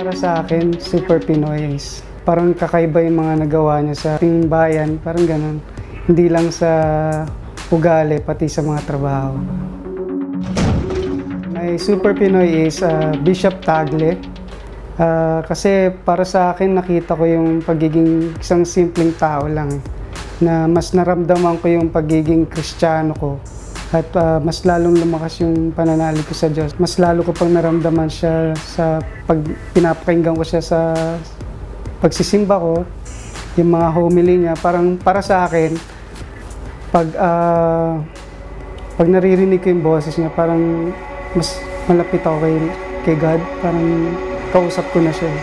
Para sa akin, super Pinoy is parang kakaiba yung mga nagawa niya sa ating bayan, parang ganun. Hindi lang sa ugali, pati sa mga trabaho. My super Pinoy is Bishop Tagle. Kasi para sa akin, nakita ko yung pagiging isang simpleng tao lang. Na mas naramdaman ko yung pagiging Kristiyano ko. At mas lalong lumakas yung pananalig ko sa Diyos. Mas lalo ko pang naramdaman siya sa pag pinapakinggan ko siya sa pagsisimba ko. Yung mga homily niya, parang para sa akin, pag naririnig ko yung boses niya, parang mas malapit ako kay God. Parang kausap ko na siya.